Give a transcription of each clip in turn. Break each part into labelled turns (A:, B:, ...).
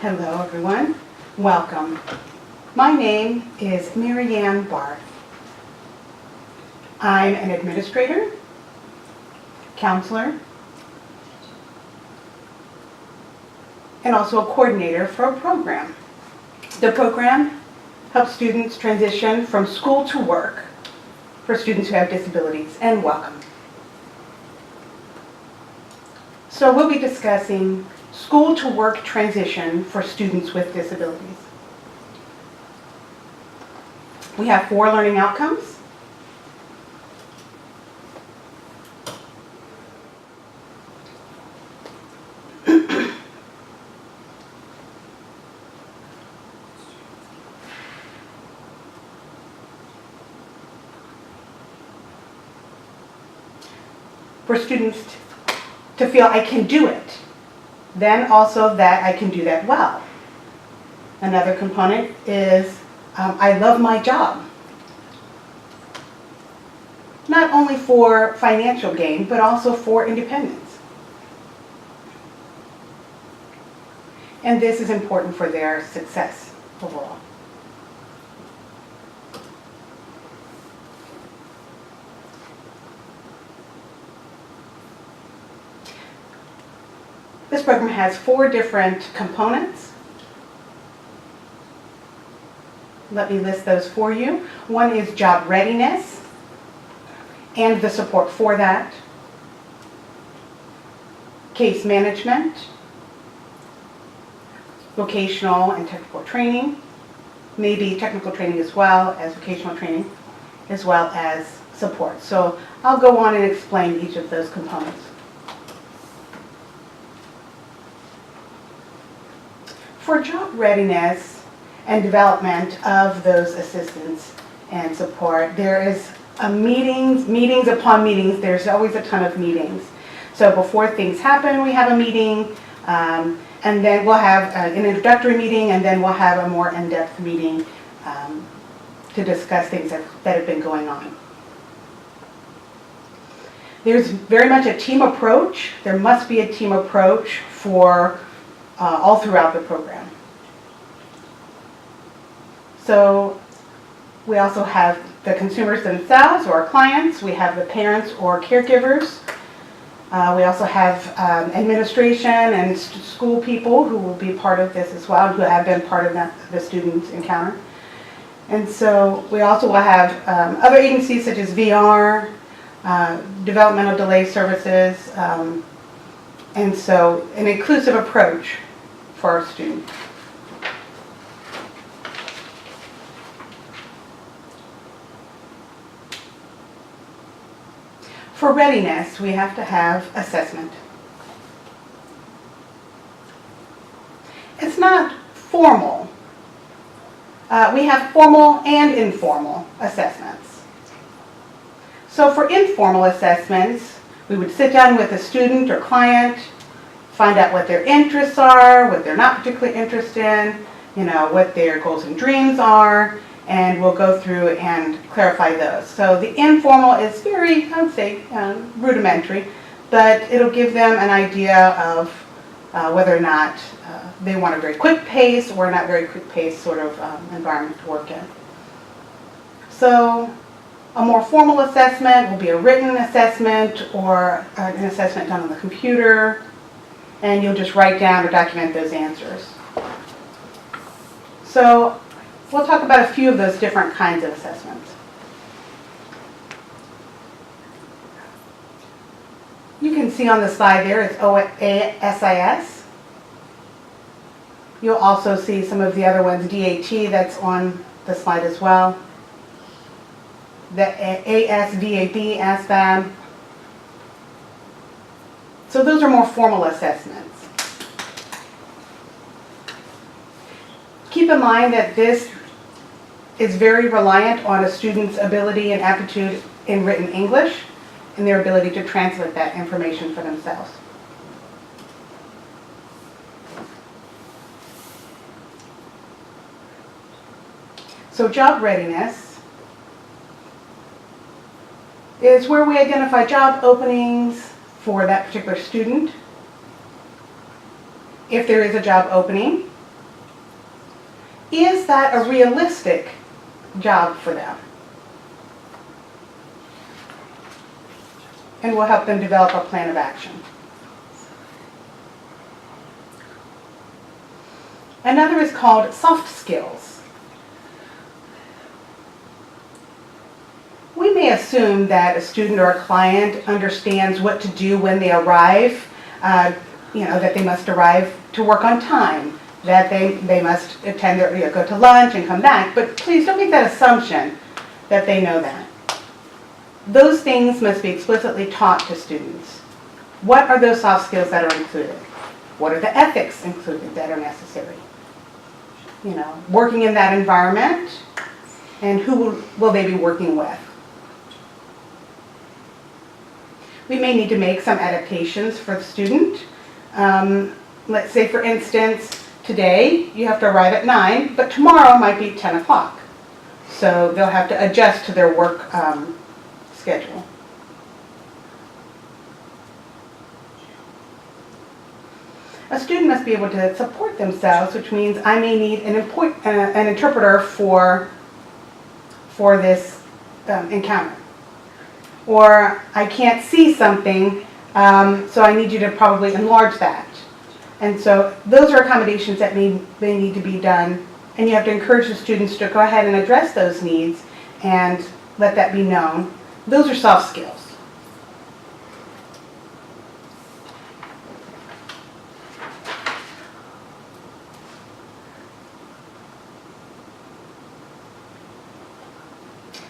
A: Hello everyone, welcome. My name is Marianne Barth. I'm an administrator, counselor, and also a coordinator for a program. The program helps students transition from school to work for students who have disabilities, and welcome. So we'll be discussing school to work transition for students with disabilities. We have 4 learning outcomes. For students to feel I can do it. Then also that I can do that well. Another component is I love my job. Not only for financial gain, but also for independence. And this is important for their success overall. This program has 4 different components. Let me list those for you. One is job readiness and the support for that. Case management, vocational and technical training, maybe technical training as well as vocational training, as well as support. So I'll go on and explain each of those components. For job readiness and development of those assistance and support, there is meetings upon meetings. There's always a ton of meetings. So before things happen, we have a meeting, and then we'll have an introductory meeting, and then we'll have a more in-depth meeting to discuss things that have been going on. There's very much a team approach. There must be a team approach for all throughout the program. So we also have the consumers themselves or clients. We have the parents or caregivers. We also have administration and school people who will be part of this as well, who have been part of the student encounter. And so we also will have other agencies such as VR, developmental delay services, and so an inclusive approach for our students. For readiness, we have to have assessment. It's not formal. We have formal and informal assessments. So for informal assessments, we would sit down with a student or client, find out what their interests are, what they're not particularly interested in, what their goals and dreams are, and we'll go through and clarify those. So the informal is very, I would say, rudimentary, but it'll give them an idea of whether or not they want a very quick pace or not very quick pace sort of environment to work in. So a more formal assessment will be a written assessment or an assessment done on the computer, and you'll just write down or document those answers. So we'll talk about a few of those different kinds of assessments. You can see on the slide there it's OASIS. You'll also see some of the other ones, DAT, that's on the slide as well. The ASVAB, ASVAB. So those are more formal assessments. Keep in mind that this is very reliant on a student's ability and aptitude in written English and their ability to translate that information for themselves. So job readiness is where we identify job openings for that particular student. If there is a job opening, is that a realistic job for them? And we'll help them develop a plan of action. Another is called soft skills. We may assume that a student or a client understands what to do when they arrive, that they must arrive to work on time, that they must attend their, go to lunch and come back, but please don't make that assumption that they know that. Those things must be explicitly taught to students. What are those soft skills that are included? What are the ethics included that are necessary? Working in that environment, and who will they be working with? We may need to make some adaptations for the student. Let's say, for instance, today you have to arrive at 9, but tomorrow might be 10 o'clock. So they'll have to adjust to their work schedule. A student must be able to support themselves, which means I may need an interpreter for this encounter. Or I can't see something, so I need you to probably enlarge that. And so those are accommodations that may need to be done, and you have to encourage the students to go ahead and address those needs and let that be known. Those are soft skills.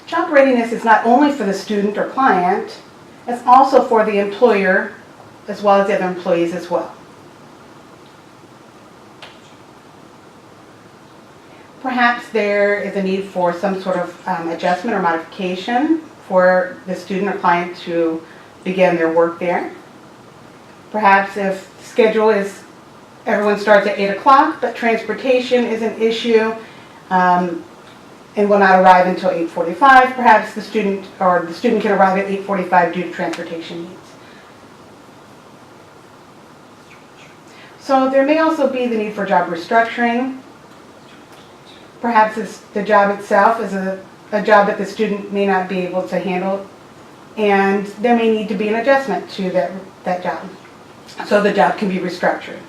A: Job readiness is not only for the student or client, it's also for the employer as well as the other employees as well. Perhaps there is a need for some sort of adjustment or modification for the student or client to begin their work there. Perhaps if the schedule is everyone starts at 8 o'clock, but transportation is an issue and will not arrive until 8:45, perhaps the student can arrive at 8:45 due to transportation needs. So there may also be the need for job restructuring. Perhaps the job itself is a job that the student may not be able to handle, and there may need to be an adjustment to that job. So the job can be restructured.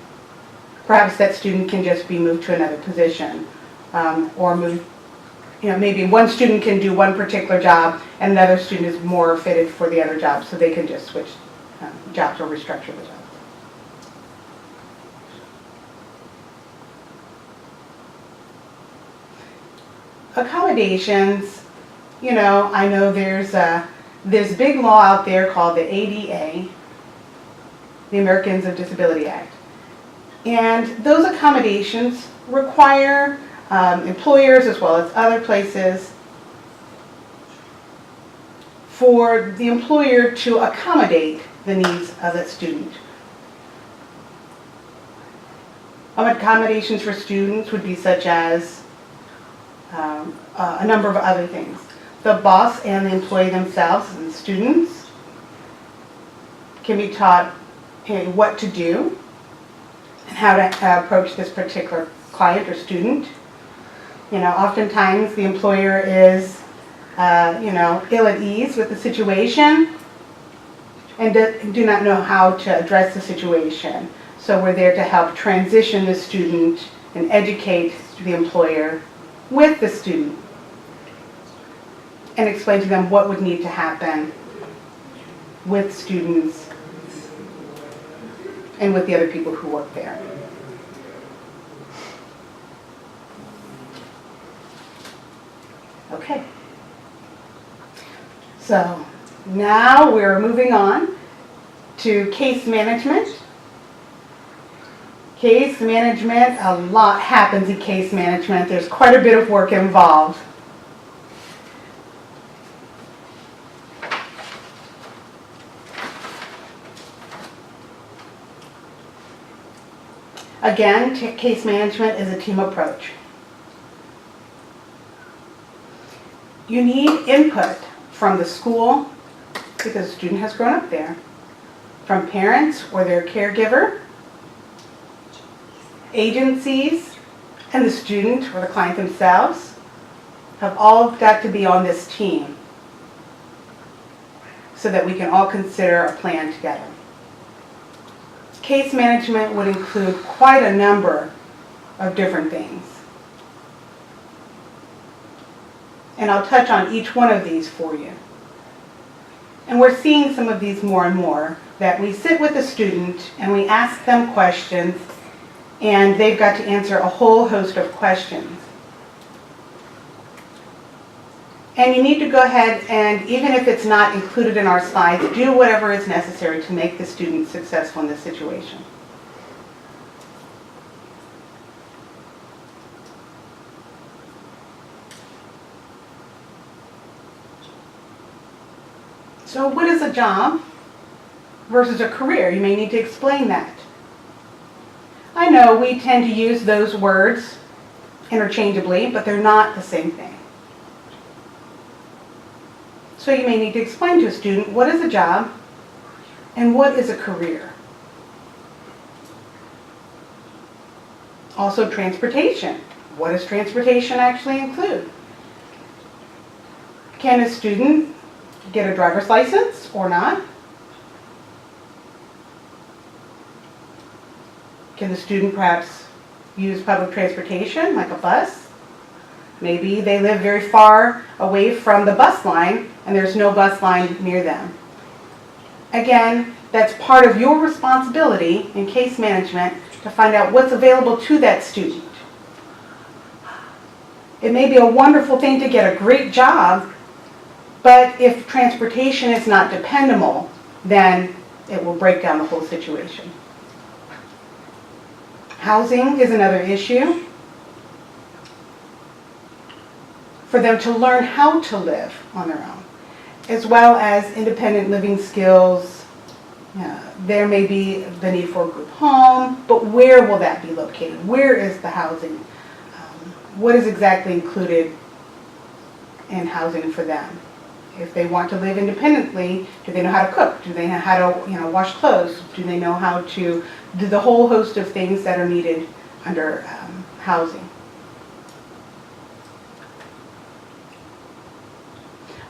A: Perhaps that student can just be moved to another position, or move, maybe one student can do one particular job and another student is more fitted for the other job, so they can just switch jobs or restructure the job. Accommodations, I know there's this big law out there called the ADA, the Americans with Disability Act. And those accommodations require employers as well as other places for the employer to accommodate the needs of that student. Accommodations for students would be such as a number of other things. The boss and the employee themselves and the students can be taught what to do and how to approach this particular client or student. Oftentimes the employer is, ill at ease with the situation and do not know how to address the situation. So we're there to help transition the student and educate the employer with the student and explain to them what would need to happen with students and with the other people who work there. Okay. So now we're moving on to case management. Case management, a lot happens in case management. There's quite a bit of work involved. Again, case management is a team approach. You need input from the school, because the student has grown up there, from parents or their caregiver, agencies, and the student or the client themselves have all got to be on this team so that we can all consider a plan together. Case management would include quite a number of different things. And I'll touch on each one of these for you. And we're seeing some of these more and more, that we sit with a student and we ask them questions and they've got to answer a whole host of questions. And you need to go ahead and, even if it's not included in our slides, do whatever is necessary to make the student successful in this situation. So what is a job versus a career? You may need to explain that. I know we tend to use those words interchangeably, but they're not the same thing. So you may need to explain to a student what is a job and what is a career. Also, transportation. What does transportation actually include? Can a student get a driver's license or not? Can the student perhaps use public transportation like a bus? Maybe they live very far away from the bus line and there's no bus line near them. Again, that's part of your responsibility in case management to find out what's available to that student. It may be a wonderful thing to get a great job, but if transportation is not dependable, then it will break down the whole situation. Housing is another issue. For them to learn how to live on their own, as well as independent living skills. There may be the need for a group home, but where will that be located? Where is the housing? What is exactly included in housing for them? If they want to live independently, do they know how to cook? Do they know how to wash clothes? Do they know how to do the whole host of things that are needed under housing?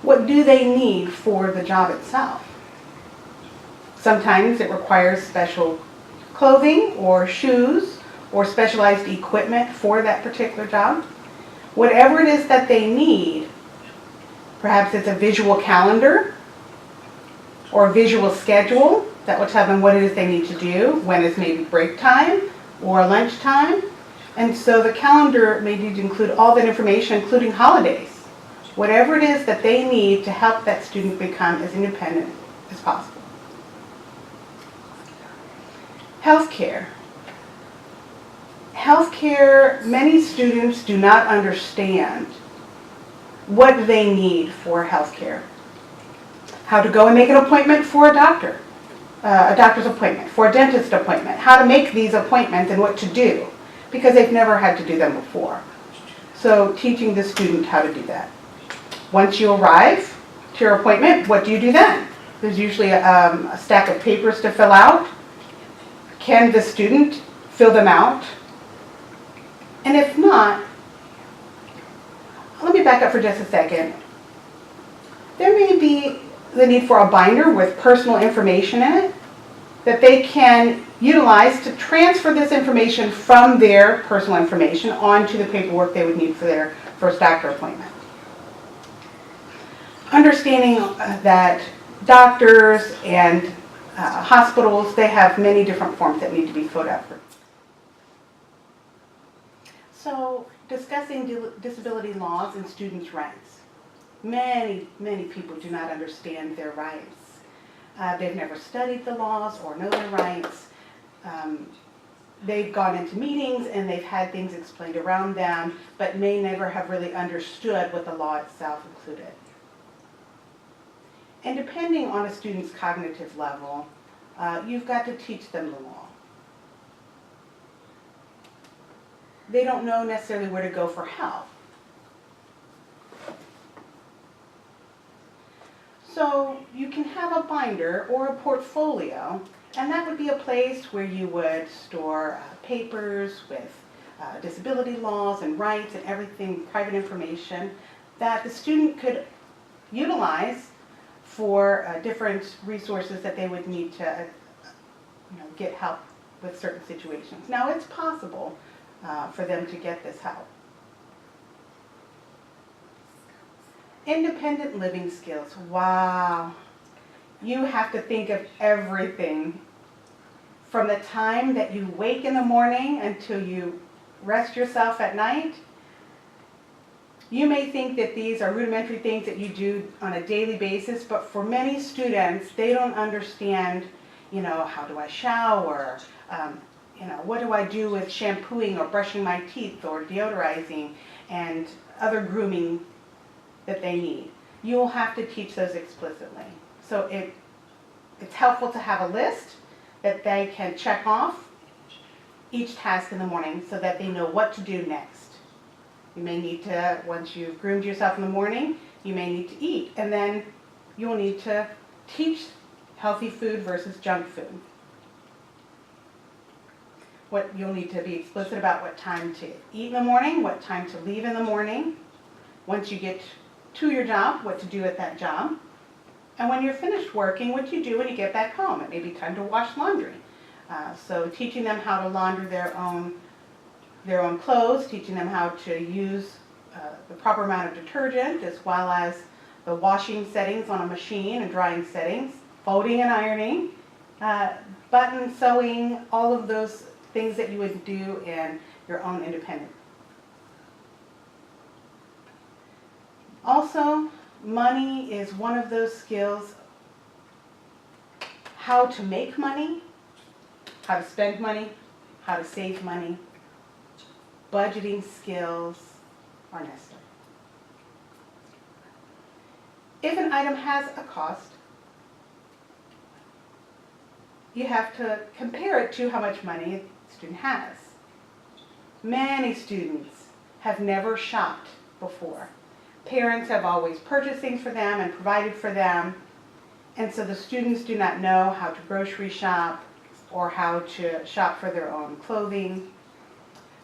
A: What do they need for the job itself? Sometimes it requires special clothing or shoes or specialized equipment for that particular job. Whatever it is that they need, perhaps it's a visual calendar or a visual schedule that will tell them what it is they need to do, when is maybe break time or lunch time. And so the calendar may need to include all that information, including holidays. Whatever it is that they need to help that student become as independent as possible. Healthcare. Healthcare, many students do not understand what they need for healthcare. How to go and make an appointment for a doctor's appointment, for a dentist appointment, how to make these appointments and what to do, because they've never had to do them before. So teaching the student how to do that. Once you arrive to your appointment, what do you do then? There's usually a stack of papers to fill out. Can the student fill them out? And if not, let me back up for just a second. There may be the need for a binder with personal information in it that they can utilize to transfer this information from their personal information onto the paperwork they would need for their first doctor appointment. Understanding that doctors and hospitals, they have many different forms that need to be filled out. So, discussing disability laws and students' rights. Many people do not understand their rights. They've never studied the laws or know their rights. They've gone into meetings and they've had things explained around them, but may never have really understood what the law itself included. And depending on a student's cognitive level, you've got to teach them the law. They don't know necessarily where to go for help. So you can have a binder or a portfolio, and that would be a place where you would store papers with disability laws and rights and everything, private information, that the student could utilize for different resources that they would need to get help with certain situations. Now, it's possible for them to get this help. Independent living skills. Wow. You have to think of everything from the time that you wake in the morning until you rest yourself at night. You may think that these are rudimentary things that you do on a daily basis, but for many students, they don't understand, how do I shower? What do I do with shampooing or brushing my teeth or deodorizing and other grooming that they need. You will have to teach those explicitly. So it's helpful to have a list that they can check off each task in the morning so that they know what to do next. You may need to, once you've groomed yourself in the morning, you may need to eat. And then you will need to teach healthy food versus junk food. You'll need to be explicit about what time to eat in the morning, what time to leave in the morning. Once you get to your job, what to do at that job. And when you're finished working, what you do when you get back home. It may be time to wash laundry. So teaching them how to launder their own clothes, teaching them how to use the proper amount of detergent, as well as the washing settings on a machine and drying settings, folding and ironing, button sewing, all of those things that you would do in your own independent. Also, money is one of those skills. How to make money, how to spend money, how to save money, budgeting skills are necessary. If an item has a cost, you have to compare it to how much money a student has. Many students have never shopped before. Parents have always purchased things for them and provided for them, and so the students do not know how to grocery shop or how to shop for their own clothing.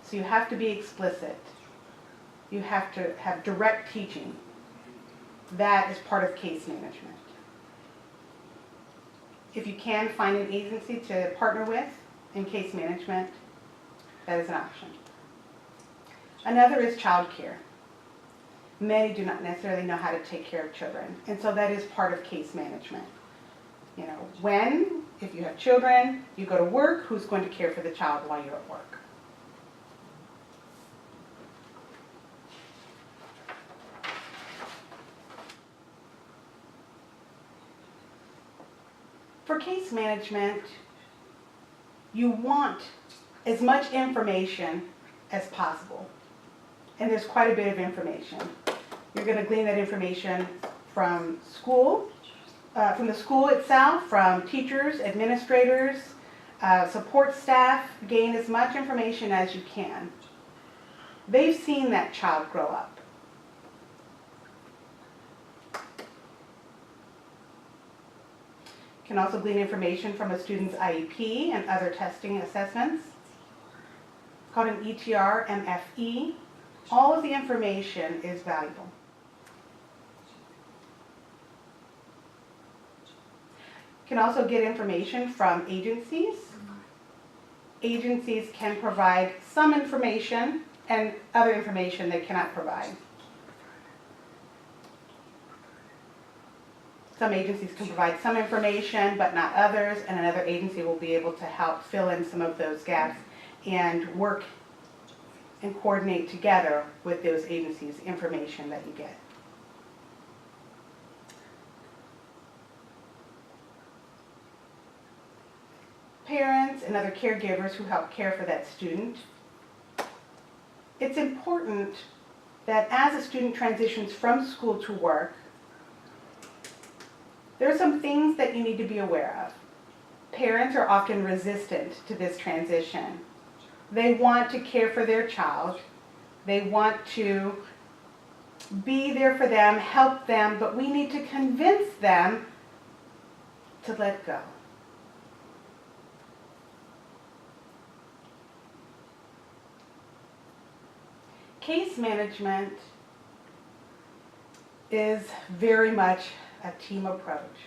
A: So you have to be explicit. You have to have direct teaching. That is part of case management. If you can find an agency to partner with in case management, that is an option. Another is child care. Many do not necessarily know how to take care of children, and so that is part of case management. If you have children, you go to work, who's going to care for the child while you're at work? For case management, you want as much information as possible. And there's quite a bit of information. You're going to glean that information from school, from the school itself, from teachers, administrators, support staff. Gain as much information as you can. They've seen that child grow up. You can also glean information from a student's IEP and other testing assessments. It's called an ETR MFE. All of the information is valuable. You can also get information from agencies. Agencies can provide some information and other information they cannot provide. Some agencies can provide some information but not others, and another agency will be able to help fill in some of those gaps and work and coordinate together with those agencies' information that you get. Parents and other caregivers who help care for that student. It's important that as a student transitions from school to work, there are some things that you need to be aware of. Parents are often resistant to this transition. They want to care for their child. They want to be there for them, help them, but we need to convince them to let go. case management is very much a team approach,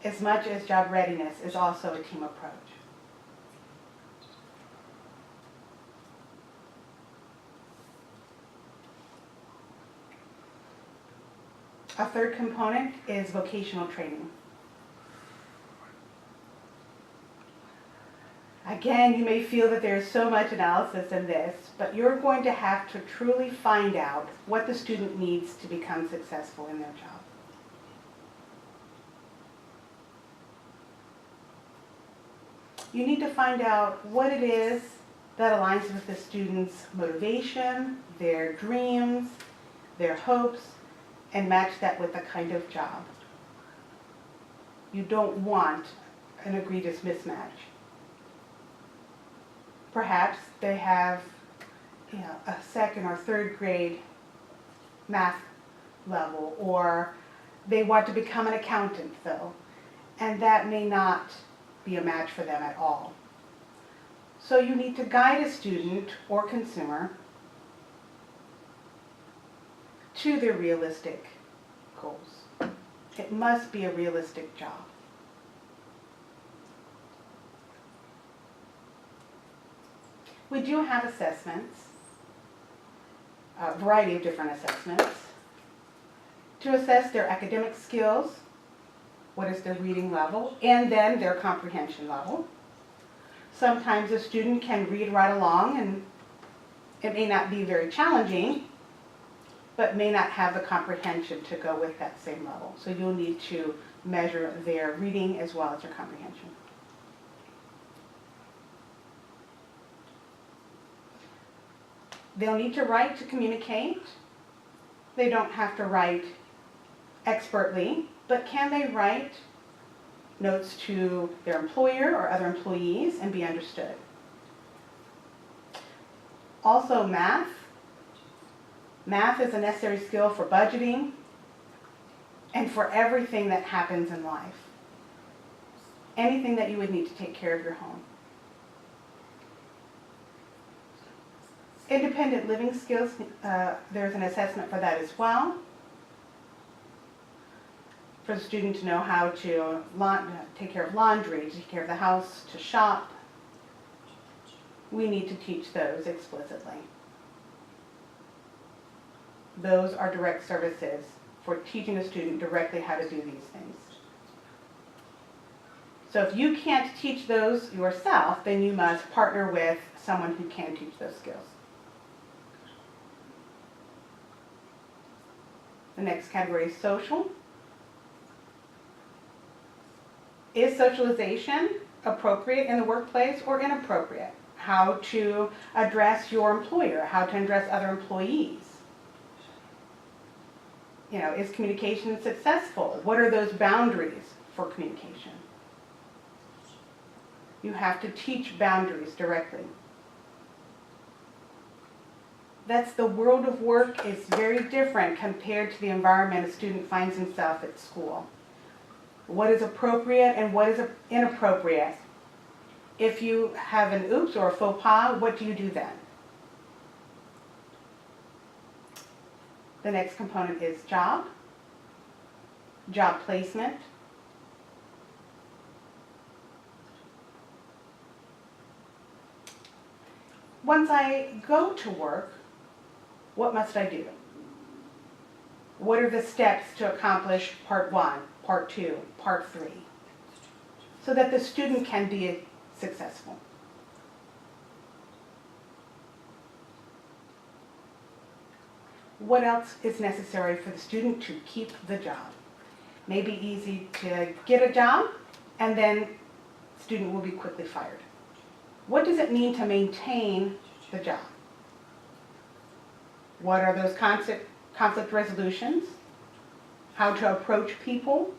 A: as much as job readiness is also a team approach. A third component is vocational training. Again, you may feel that there's so much analysis in this, but you're going to have to truly find out what the student needs to become successful in their job. You need to find out what it is that aligns with the student's motivation, their dreams, their hopes, and match that with the kind of job. You don't want an egregious mismatch. Perhaps they have, a second or third grade math level, or they want to become an accountant though, and that may not be a match for them at all. So you need to guide a student or consumer to their realistic goals. It must be a realistic job. We do have assessments, a variety of different assessments, to assess their academic skills, what is their reading level, and then their comprehension level. Sometimes a student can read right along and it may not be very challenging, but may not have the comprehension to go with that same level. So you'll need to measure their reading as well as their comprehension. They'll need to write to communicate. They don't have to write expertly, but can they write notes to their employer or other employees and be understood? Also math. Math is a necessary skill for budgeting and for everything that happens in life. Anything that you would need to take care of your home. Independent living skills, there's an assessment for that as well. For the student to know how to take care of laundry, to take care of the house, to shop. We need to teach those explicitly. Those are direct services for teaching a student directly how to do these things. So if you can't teach those yourself, then you must partner with someone who can teach those skills. The next category is social. Is socialization appropriate in the workplace or inappropriate? How to address your employer, how to address other employees. Is communication successful? What are those boundaries for communication? You have to teach boundaries directly. That's the world of work is very different compared to the environment a student finds himself at school. What is appropriate and what is inappropriate? If you have an oops or a faux pas, what do you do then? The next component is job placement. Once I go to work, what must I do? What are the steps to accomplish part 1, part 2, part 3, so that the student can be successful? What else is necessary for the student to keep the job? May be easy to get a job and then the student will be quickly fired. What does it mean to maintain the job? What are those conflict resolutions? How to approach people?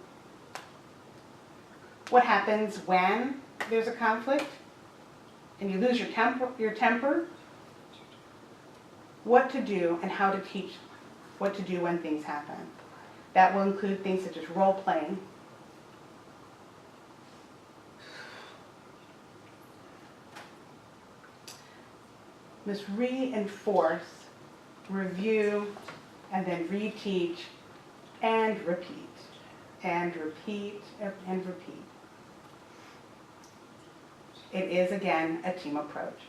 A: What happens when there's a conflict and you lose your temper? What to do and how to teach what to do when things happen. That will include things such as role playing. must reinforce, review, and then reteach, and repeat, and repeat, and repeat. It is, again, a team approach.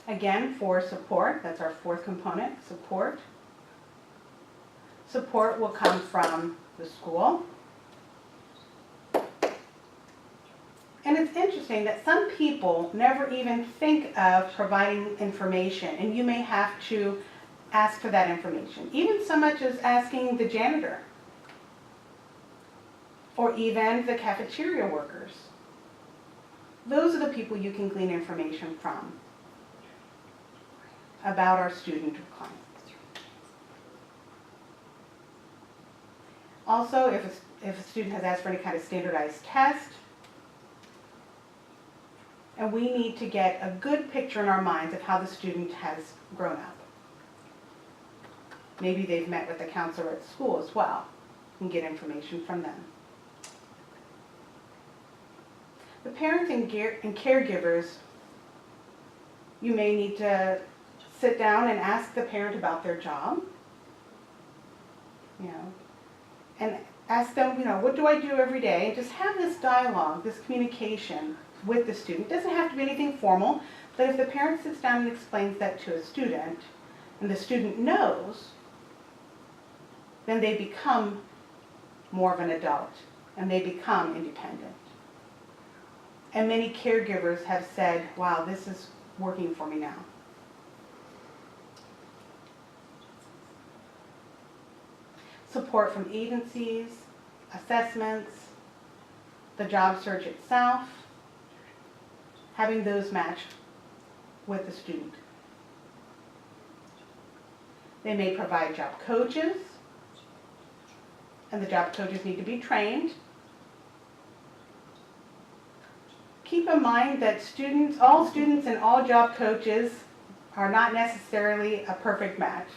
A: Again, for support, that's our fourth component, support. Support will come from the school. And it's interesting that some people never even think of providing information, and you may have to ask for that information, even so much as asking the janitor or even the cafeteria workers. Those are the people you can glean information from about our student or client. Also, if a student has asked for any kind of standardized test, and we need to get a good picture in our minds of how the student has grown up. Maybe they've met with the counselor at school as well and get information from them. The parents and caregivers, you may need to sit down and ask the parent about their job, and ask them, what do I do every day? And just have this dialogue, this communication with the student. It doesn't have to be anything formal, but if the parent sits down and explains that to a student, and the student knows, then they become more of an adult, and they become independent. And many caregivers have said, wow, this is working for me now. Support from agencies, assessments, the job search itself, having those match with the student. They may provide job coaches, and the job coaches need to be trained. Keep in mind that all students and all job coaches are not necessarily a perfect match.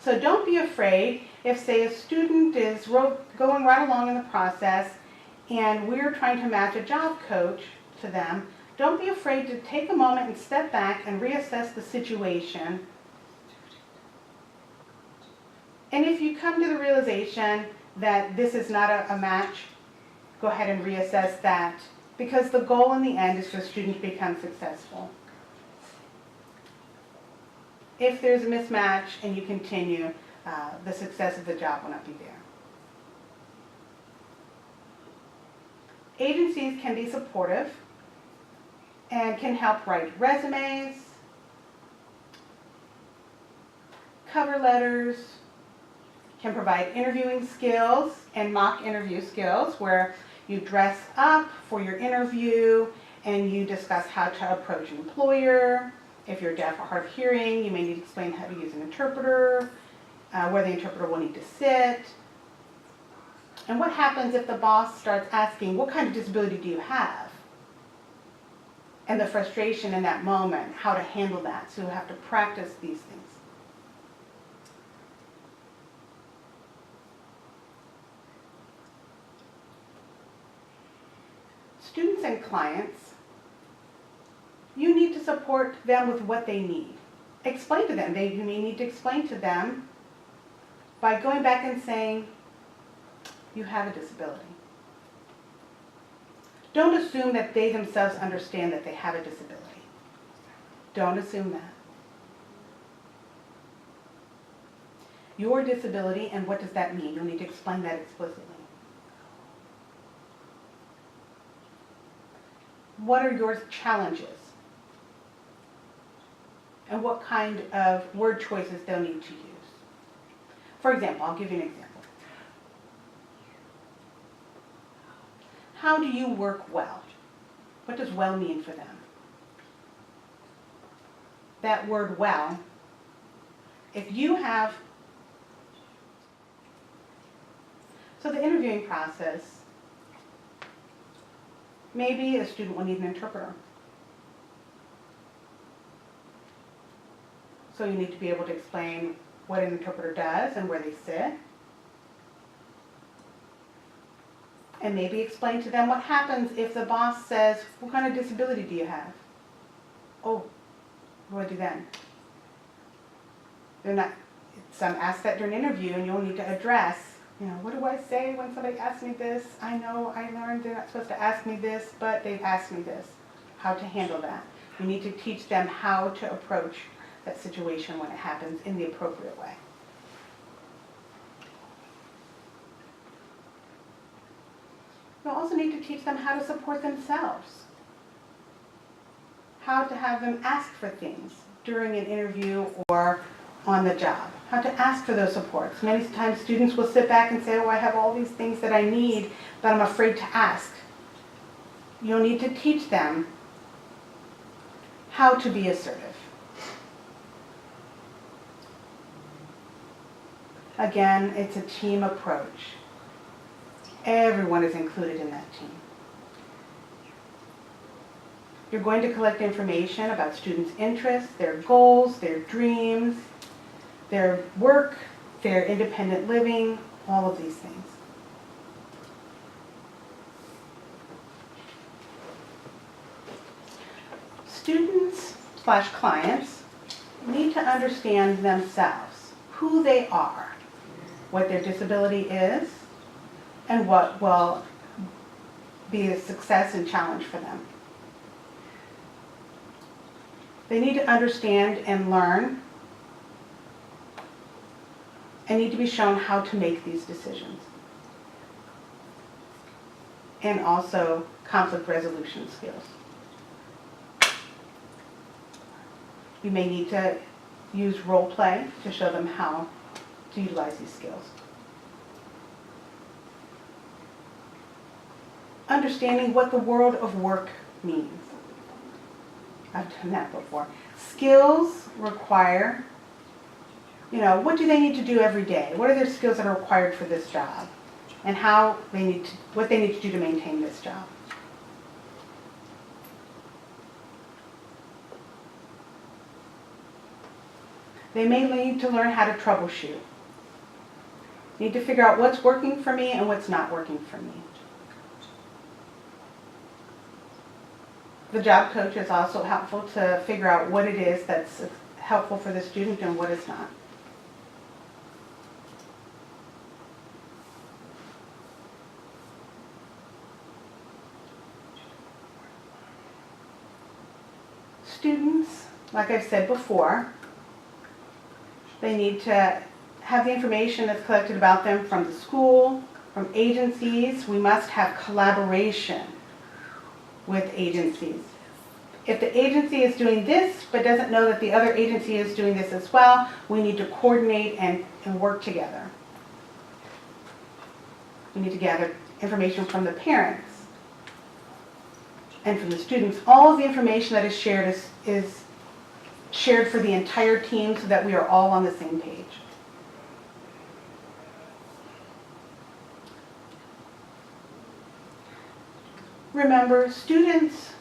A: So don't be afraid if, say, a student is going right along in the process and we're trying to match a job coach to them. Don't be afraid to take a moment and step back and reassess the situation. And if you come to the realization that this is not a match, go ahead and reassess that, because the goal in the end is for the student to become successful. If there's a mismatch and you continue, the success of the job will not be there. Agencies can be supportive and can help write resumes, cover letters, can provide interviewing skills and mock interview skills where you dress up for your interview and you discuss how to approach an employer. If you're deaf or hard of hearing, you may need to explain how to use an interpreter, where the interpreter will need to sit. And what happens if the boss starts asking, what kind of disability do you have? And the frustration in that moment, how to handle that. So you have to practice these things. Students and clients, you need to support them with what they need. Explain to them. You may need to explain to them by going back and saying, you have a disability. Don't assume that they themselves understand that they have a disability. Don't assume that. Your disability, and what does that mean? You'll need to explain that explicitly. What are your challenges? And what kind of word choices they'll need to use. For example, I'll give you an example. How do you work well? What does well mean for them? That word well, if you have, so the interviewing process, maybe a student will need an interpreter. So you need to be able to explain what an interpreter does and where they sit. And maybe explain to them what happens if the boss says, what kind of disability do you have? Oh, what do I do then? They're not, some ask that during an interview, and you'll need to address, what do I say when somebody asks me this? I know I learned they're not supposed to ask me this, but they've asked me this. How to handle that. You need to teach them how to approach that situation when it happens in the appropriate way. You also need to teach them how to support themselves. How to have them ask for things during an interview or on the job. How to ask for those supports. Many times students will sit back and say, oh, I have all these things that I need, but I'm afraid to ask. You'll need to teach them how to be assertive. Again, it's a team approach. Everyone is included in that team. You're going to collect information about students' interests, their goals, their dreams, their work, their independent living, all of these things. Students/clients need to understand themselves, who they are, what their disability is, and what will be a success and challenge for them. They need to understand and learn and need to be shown how to make these decisions. And also conflict resolution skills. You may need to use role play to show them how to utilize these skills. Understanding what the world of work means. I've done that before. Skills require, what do they need to do every day? What are their skills that are required for this job? And what they need to do to maintain this job. They may need to learn how to troubleshoot. Need to figure out what's working for me and what's not working for me. The job coach is also helpful to figure out what it is that's helpful for the student and what is not. Students, like I've said before, they need to have the information that's collected about them from the school, from agencies. We must have collaboration with agencies. If the agency is doing this but doesn't know that the other agency is doing this as well, we need to coordinate and work together. We need to gather information from the parents and from the students. All of the information that is shared is shared for the entire team so that we are all on the same page. Remember, students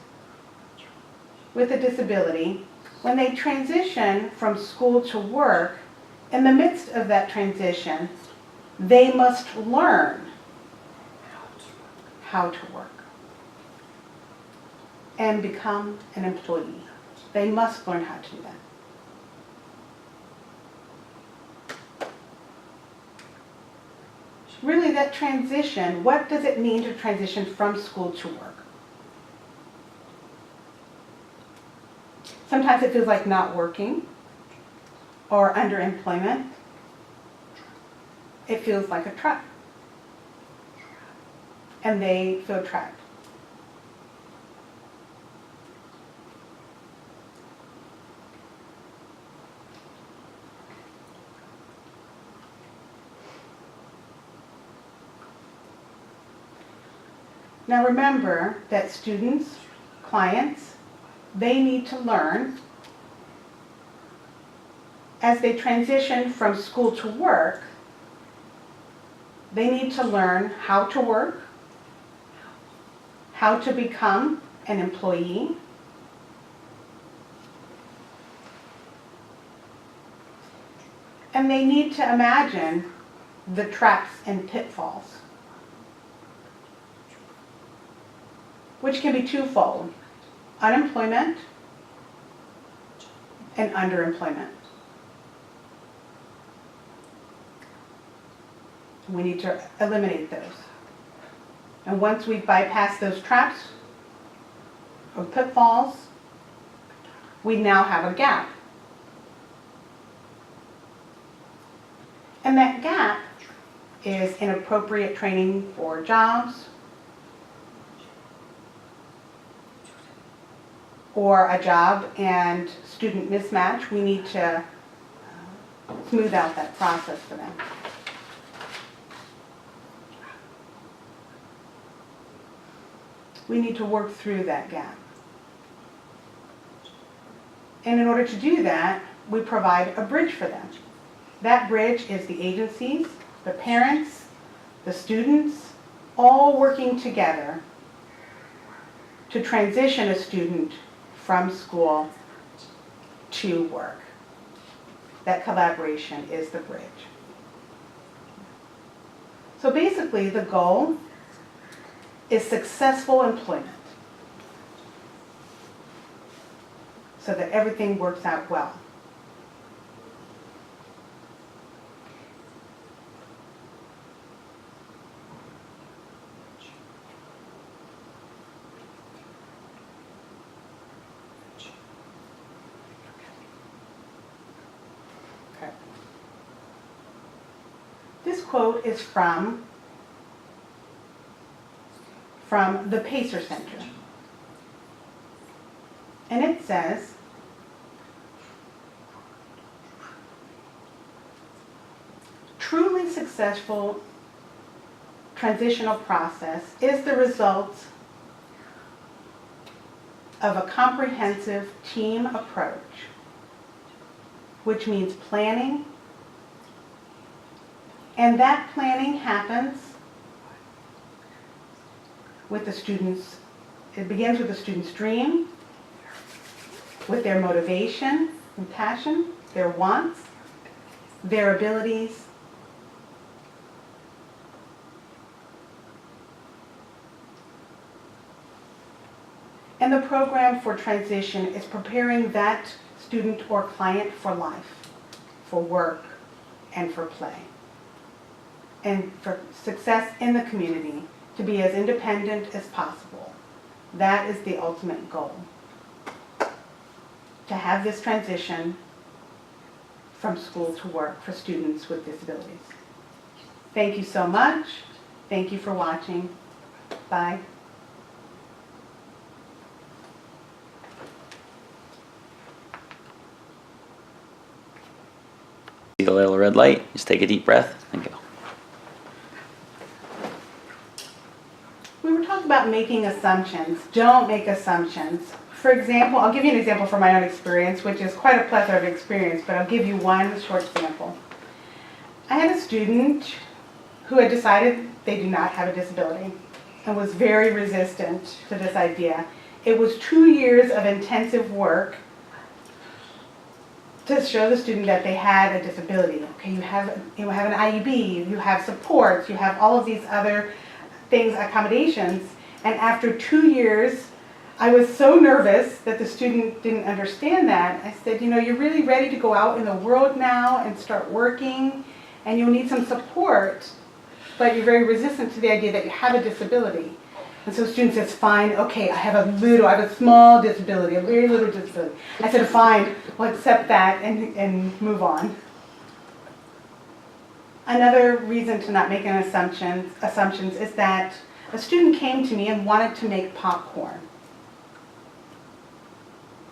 A: with a disability, when they transition from school to work, in the midst of that transition, they must learn how to work and become an employee. They must learn how to do that. Really, that transition, what does it mean to transition from school to work? Sometimes it feels like not working or underemployment. It feels like a trap. And they feel trapped. Now remember that students, clients, they need to learn as they transition from school to work. They need to learn how to work, how to become an employee, and they need to imagine the traps and pitfalls. which can be twofold: unemployment and underemployment. We need to eliminate those. And once we bypass those traps or pitfalls, we now have a gap. And that gap is inappropriate training for jobs, or a job and student mismatch. We need to smooth out that process for them. We need to work through that gap. And in order to do that, we provide a bridge for them. That bridge is the agencies, the parents, the students, all working together to transition a student from school to work. That collaboration is the bridge. So basically, the goal is successful employment, so that everything works out well. Okay. This quote is from the Pacer Center. And it says, truly successful transitional process is the result of a comprehensive team approach, which means planning, and that planning happens with the students. It begins with the student's dream, with their motivation and passion, their wants, their abilities, and the program for transition is preparing that student or client for life, for work, and for play, and for success in the community, to be as independent as possible. That is the ultimate goal, to have this transition from school to work for students with disabilities. Thank you so much. Thank you for watching. Bye.
B: See the little red light, just take a deep breath and go.
A: We were talking about making assumptions. Don't make assumptions. For example, I'll give you an example from my own experience, which is quite a plethora of experience, but I'll give you one short example. I had a student who had decided they do not have a disability and was very resistant to this idea. It was 2 years of intensive work to show the student that they had a disability. Okay, you have an IEB, you have supports, you have all of these other things, accommodations, and after 2 years, I was so nervous that the student didn't understand that. I said, you're really ready to go out in the world now and start working, and you'll need some support, but you're very resistant to the idea that you have a disability. And so the student says, fine, okay, I have a small disability, a very little disability. I said, fine, we'll accept that and move on. Another reason to not make an assumptions is that a student came to me and wanted to make popcorn.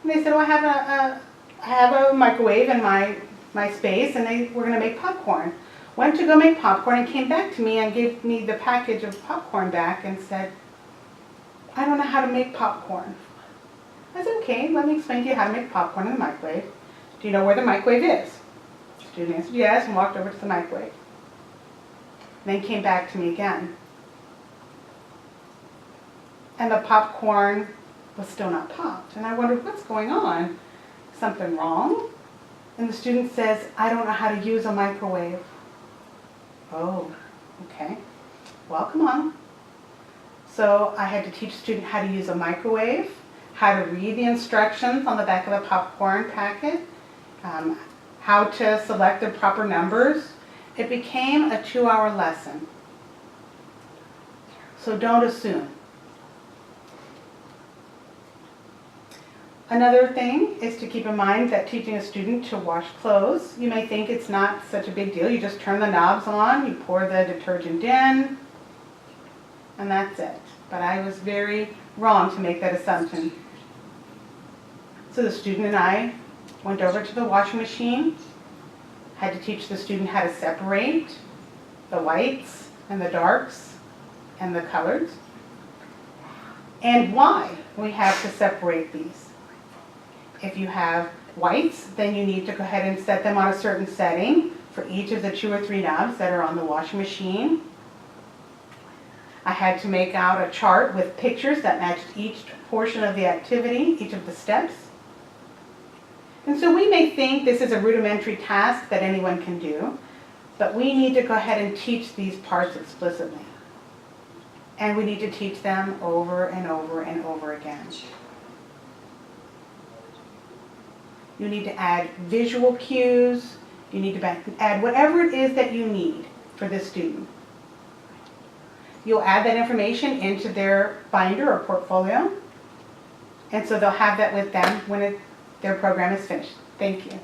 A: And they said, I have a microwave in my space, and we're going to make popcorn. Went to go make popcorn and came back to me and gave me the package of popcorn back and said, I don't know how to make popcorn. I said, okay, let me explain to you how to make popcorn in the microwave. Do you know where the microwave is? The student answered yes and walked over to the microwave. Then came back to me again. And the popcorn was still not popped. And I wondered, what's going on? Something wrong? And the student says, I don't know how to use a microwave. Oh, okay. Well, come on. So I had to teach a student how to use a microwave, how to read the instructions on the back of the popcorn packet, how to select the proper numbers. It became a 2-hour lesson. So don't assume. Another thing is to keep in mind that teaching a student to wash clothes, you may think it's not such a big deal. You just turn the knobs on, you pour the detergent in, and that's it. But I was very wrong to make that assumption. So the student and I went over to the washing machine, had to teach the student how to separate the whites and the darks and the colors, and why we have to separate these. If you have whites, then you need to go ahead and set them on a certain setting for each of the 2 or 3 knobs that are on the washing machine. I had to make out a chart with pictures that matched each portion of the activity, each of the steps. And so we may think this is a rudimentary task that anyone can do, but we need to go ahead and teach these parts explicitly. And we need to teach them over and over and over again. You need to add visual cues. You need to add whatever it is that you need for this student. You'll add that information into their binder or portfolio, and so they'll have that with them when their program is finished. Thank you.